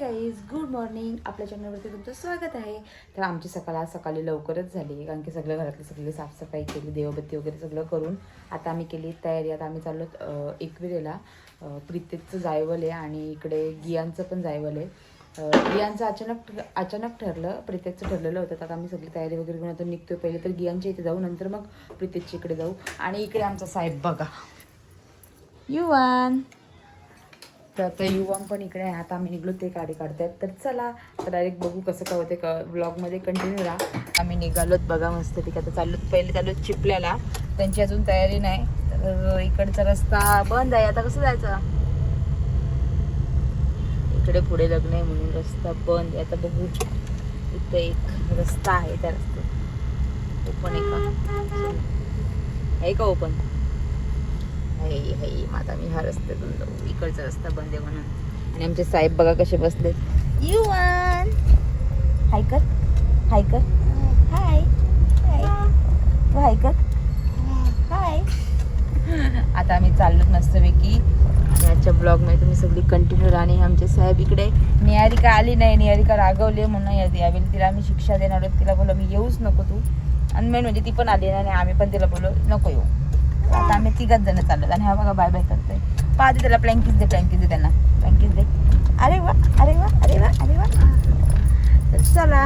Guys good morning. आपल्या चॅनलवरती तुमचं स्वागत आहे. तर आमची सकाळी लवकरच झाली कारण की सगळं घरातली सगळी साफसफाई केली, देवबत्ती वगैरे सगळं करून आता आम्ही केली तयारी. आता आम्ही चाललो एकविरेला. प्रीतेचं जायवल आहे आणि इकडे गियांचं पण जायवल आहे. गियांचं अचानक ठरलं, प्रीतेचं ठरलेलं होतं. आता आम्ही सगळी तयारी वगैरे करून आता निघतोय. पहिले तर गियांच्या इथे जाऊ, नंतर मग प्रीतेच्या इकडे जाऊ. आणि इकडे आमचा साहेब बघा, युवान. तर आता युवान पण इकडे आहे. आता आम्ही निघलो, ते गाडी काढतायत. तर चला तर डायरेक्ट बघू कसं काय होते. ब्लॉगमध्ये कंटिन्यू राहा. आम्ही निघालोत बघा मस्त ठीक. आता चाललोत चिपल्याला. त्यांची अजून तयारी नाही. तर इकडचा रस्ता बंद आहे. आता कसं जायचं? इकडे पुढे लग्न आहे म्हणून रस्ता बंद आहे. आता बघू, इथं एक रस्ता आहे, त्या रस्त्यात ओपन आहे का ओपन? माझा मी ह्या रस्त्यातून जाऊ. इकडचा रस्ता बंद आहे म्हणून. आणि आमचे साहेब बघा कसे बसले. युवान हाय कर, हाय कर, हाय हाय कर, हाय. आता आम्ही चाललो मस्तपैकी. आणि आजच्या ब्लॉगमध्ये तुम्ही सगळी कंटिन्यू राहणे. आमचे साहेब इकडे. निहारिका आली नाही, निहारिका रागवले म्हणून यावेळी तिला आम्ही शिक्षा देणार आहोत. तिला बोललो मी येऊच नको तू. आणि मेन म्हणजे ती पण आली नाही आणि आम्ही पण तिला बोललो नको येऊ. आता आम्ही 3 जण चाललो. आणि हा बघा बाय बाय करतोय. पाहते त्याला प्लँकीज दे त्यांना प्लँकीज दे. अरे वा अरे वा अरे वा अरे वा. तर चला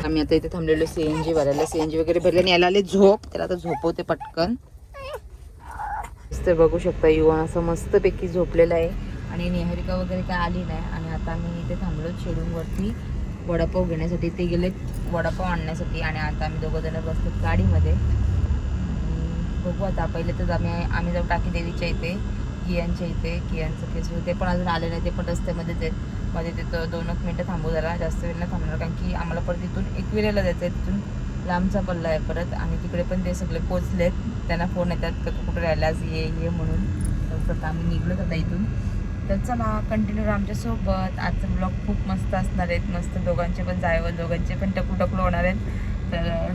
आम्ही आता इथे थांबलेलो CNG भरायला. CNG वगैरे भरले आणि याला आले झोप. त्याला आता झोपवते पटकन. तर बघू शकता युवा असं मस्तपैकी झोपलेला आहे. आणि निहारिका वगैरे काय आली नाही. आणि आता आम्ही इथे थांबलो शेडूमवरती वडापाव घेण्यासाठी. ते गेले वडापाव आणण्यासाठी. आणि आता आम्ही 2 जण बसतो गाडीमध्ये. बघू आता. पहिले तर आम्ही जाऊ टाकी देवीच्या इथे, गियांच्या इथे. गियांचं केस ते पण अजून आले नाही. ते पण रस्त्यामध्येच आहेत. मध्ये तिथं 2 मिनटं थांबू जरा. जास्त वेळ नाही थांबणार कारण की आम्हाला परत तिथून एकविरेला जायचं आहे. तिथून लांबचा पल्ला आहे परत. आणि तिकडे पण ते सगळे पोचलेत. त्यांना फोन येतात का तू कुठे राहिलास, ये म्हणून. तर आम्ही निघलोत आता इथून. तर चला कंटिन्यू आमच्यासोबत. आजचं ब्लॉग खूप मस्त असणार आहेत. मस्त दोघांचे पण जायवं, दोघांचे पण टकू होणार आहेत. तर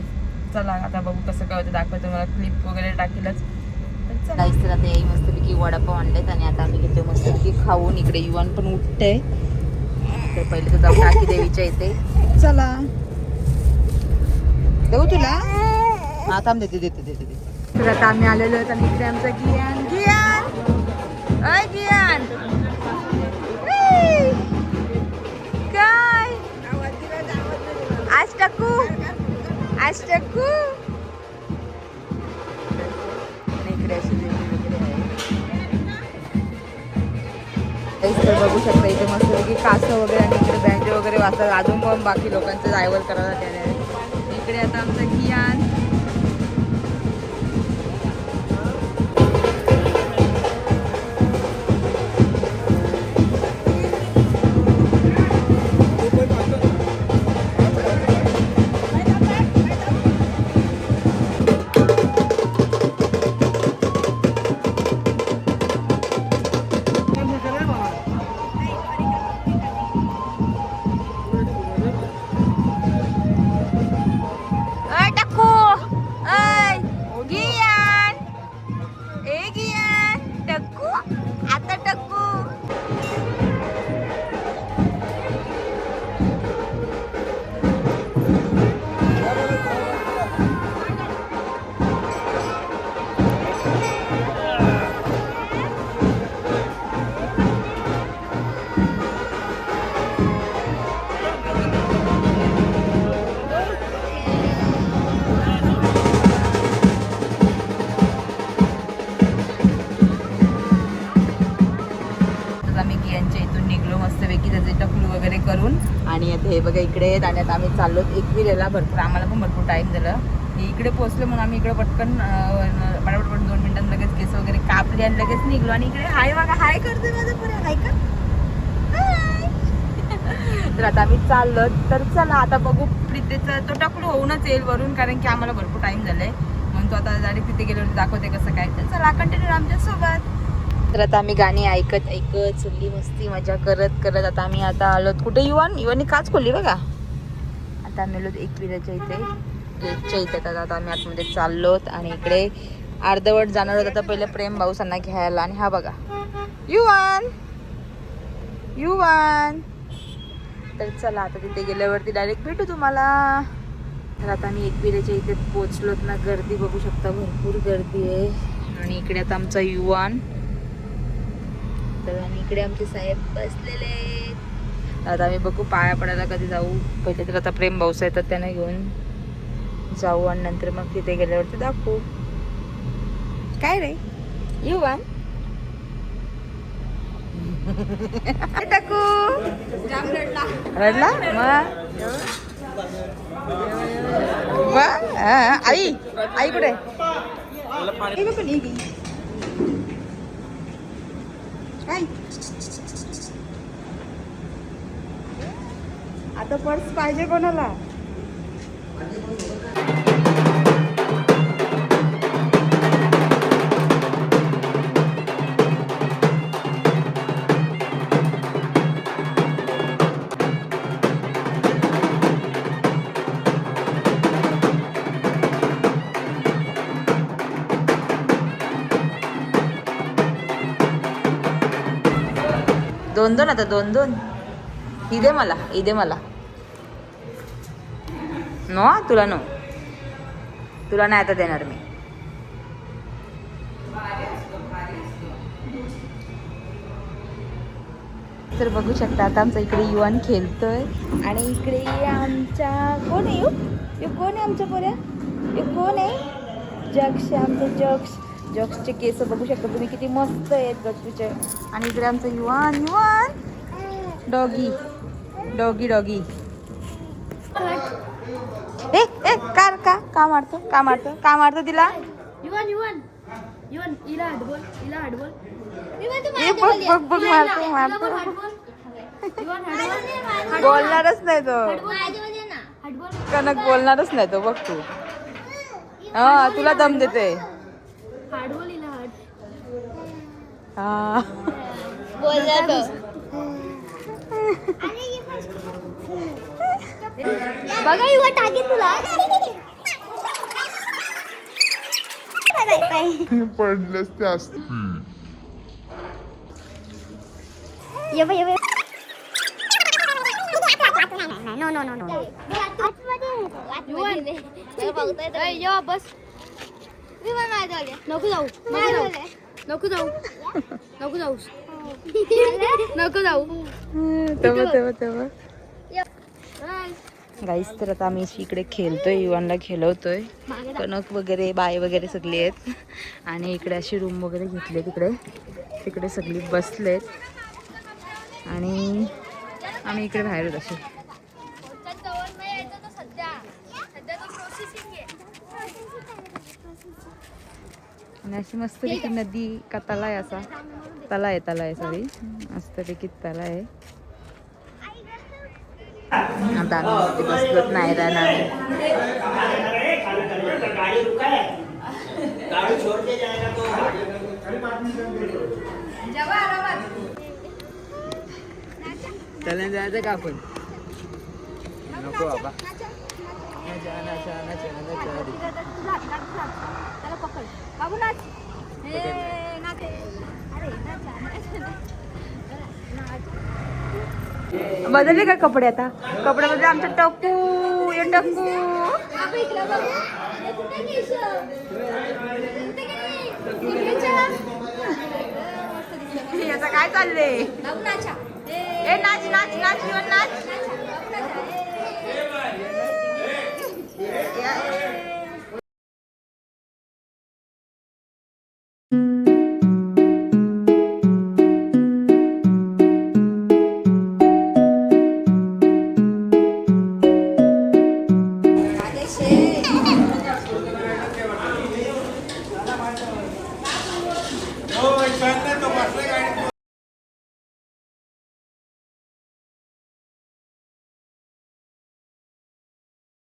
चला आता बघू कसं काय होतं. दाखवतो मला क्लिप वगैरे टाकेलच. तर चला तर आता याही मस्तपैकी वडापाव आणलेत. आणि आता आम्ही घेतो मस्तपैकी खाऊन. इकडे युवान पण उठते. तर पहिले तर जाऊ टाकी देवीच्या इथे. चला देऊ तुला. हा थांब, देते. तर आता आम्ही आलेलो आहोत. आणि इकडे आमचा गियान गियान काय आज टाकू इकडे अशी वगैरे आहे. बघू शकता इथे मस्त की कासं वगैरे. आणि इकडे बँड वगैरे वाजतात. अजून पण बाकी लोकांचं जायवल करायला त्याने. इकडे आता आमचं गियान. वगैरे करून. आणि आता हे बघा इकडे आहेत. आणि आता आम्ही चाललो एकविरेला. आम्हाला पण भरपूर टाईम झालं. इकडे पोहोचलो म्हणून आम्ही इकडे पटकन पटापट 2 मिनिटांत लगेच केस वगैरे कापले आणि लगेच निघलो. आणि इकडे हाय बघा, हाय करते माझं पुढे. हाय का? तर आता आम्ही चाललो. तर चला आता बघू. प्रीतेचा तो टकलू होऊनच येईल वरून कारण की आम्हाला भरपूर टाईम झालाय. म्हणून तो आता डायरेक्ट तिथे गेलो दाखवते कसं काय. तर चला कंटिन्यू आमच्यासोबत. तर आता आम्ही गाणी ऐकत सगळी मस्ती मजा करत आता आम्ही आलो कुठे. युवानी काच खोलली बघा. आता आम्ही आलो एकविराच्या इथे, गेटच्या इथे. आता आम्ही आतमध्ये चाललोत. आणि इकडे अर्धवट जाणार होता तर पहिले प्रेम भाऊसांना घ्यायला. आणि हा बघा युवान युवान. तर चला आता तिथे गेल्यावरती डायरेक्ट भेटू तुम्हाला. तर आता आम्ही एकविरेच्या इथे पोचलोत ना. गर्दी बघू शकता, भरपूर गर्दी आहे. आणि इकडे आता आमचा युवान. तर आणि इकडे आमचे साहेब बसलेले आहेत. आता आम्ही बघू पाया पडायला कधी जाऊ. पहिले तर आता प्रेम भाऊसा येतात त्यांना घेऊन जाऊ आणि नंतर मग तिथे गेल्यावरती दाखवू. काय रे युवान टाकू रडला मग आई आई कुठे आता पर्स पाहिजे कोणाला. दोन दोन आता दोन दोन. इदे मला नो तुला नो तुला नाही आता देणार मी. तर बघू शकता आता आमचा इकडे युवान खेळतोय. आणि इकडे आमच्या कोण आहे यो कोण आहे आमच्या पोऱ्या. यो कोण आहे जक्ष आमचं जक्सचे केस बघू शकता तुम्ही किती मस्त आहेत गच्चूचे. आणि इकडे आमचं युवान डॉगी डॉगी ए ए का मारतो तिला. युवान इला हडबोल बघ मारतो. बोलणारच नाही तो कनक, बोलणारच नाही तो. बघ तू हा तुला दम देते. हा बघा युवा टाके तुला पडलंच ते असत. बस नको जाऊ तेव्हा गाईस. तर आता आम्ही इकडे खेळतोय, युवानला खेळवतोय. कणक वगैरे बाय वगैरे सगळी आहेत. आणि इकडे अशी रूम वगैरे घेतले तिकडे सगळी बसलेत. आणि आम्ही इकडे बाहेर असे. आणि अशी मस्तपैकी नदी का तला आहे असा. तला आहे सॉरी. मस्तपैकी तला आहे. आता आम्ही बसलोत नाही राहणार. त्याला जायचं का आपण. नको बाबा. बदलले का कपडे. आता कपडे बदले आमचं टक्कू आता काय चाललंय. ए नाच जीवन नाच.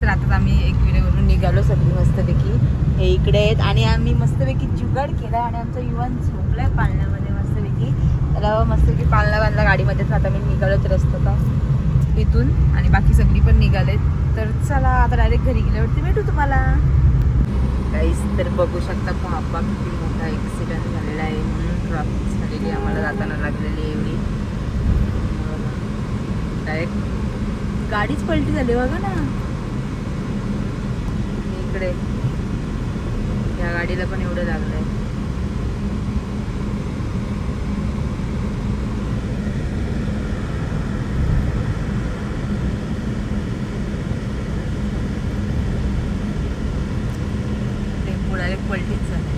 तर आता आम्ही एकविरेवरून निघालो सगळी मस्तपैकी. हे इकडे आहेत आणि आम्ही मस्तपैकी जुगाड केला. आणि आमचा युवान झोपलाय पाळण्यामध्ये मस्तपैकी. त्याला मस्तपैकी पाळणा बांधला गाडीमध्येच. आता आम्ही निघालोच रस्ता इथून. आणि बाकी सगळी पण निघालेत. तर चला आता डायरेक्ट घरी गेल्यावरती भेटू तुम्हाला. काहीच तर बघू शकता बाबा किती मोठा ॲक्सिडेंट झालेला आहे म्हणून ट्रॅफिक झालेली आम्हाला जाताना लागलेली आहे एवढी. डायरेक्ट गाडीच पलटी झाली बघा ना. इकडे या गाडीला पण एवढं लागलंय. पलटीच झालं.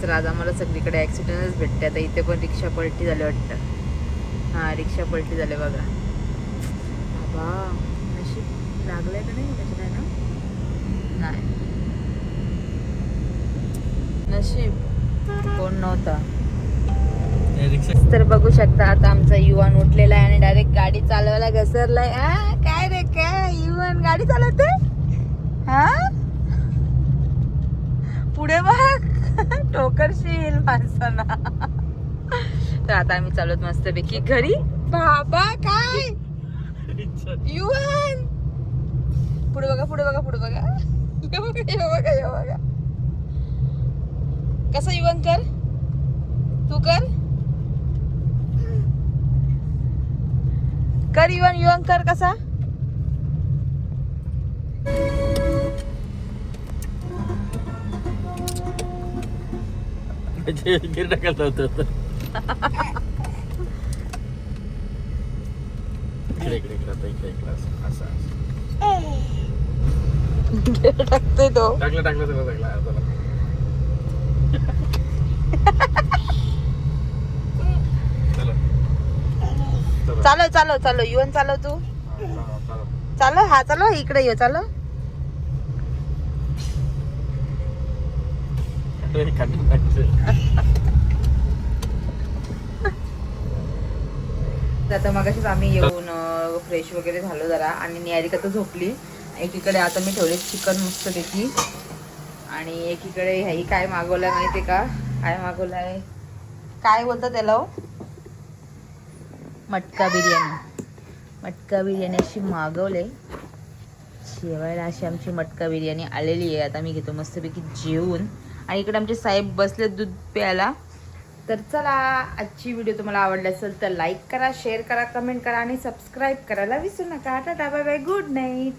तर आज आम्हाला सगळीकडे ॲक्सिडेंटच भेटते. आता इथे पण रिक्षा पलटी झाली वाटतं. हां रिक्षा पलटी झाले बघा. बाबा नशीब लागलंय का नाही त्याच्या नाही नशीब कोण नव्हता. तर बघू शकता आता आमचा युवान उठलेला आहे आणि डायरेक्ट गाडी चालवायला घसरलाय. काय रे काय युवान गाडी चालवते. हा पुढे बघ टोकरशील माणसांना. तर आता आम्ही चालत मस्त पैकी घरी. बाबा काय युवान पुढे बघा पुढे बघा पुढे बघा. हे बघा कसं युवान कर तू कर युवान कर कसा. टाकत होत टाकतोय तो. टाकलं चालो युवन चालो तू चालो. हा चालो इकडे ये चालो. आता मगाशीच आम्ही येऊन फ्रेश वगैरे झालो जरा आणि निहारिका तर झोपली. एकीकडे आता मी ठेवले चिकन मस्त पैकी आणि एकीकडे ह्याही काय मागवलंय माहितीये का. काय मागवलंय काय बोलतात त्याला हो. मटका बिर्याणी अशी मागवले. जेवायला अशी आमची मटका बिर्याणी आलेली आहे. आता मी घेतो मस्तपैकी जेवून आणि इकडे आमचे साहेब बसले दूध प्यायला. तर चला आजची व्हिडिओ तुम्हाला आवडली असेल तर लाईक करा, शेअर करा, कमेंट करा आणि सबस्क्राईब करायला विसरू नका. Tata bye bye, good night.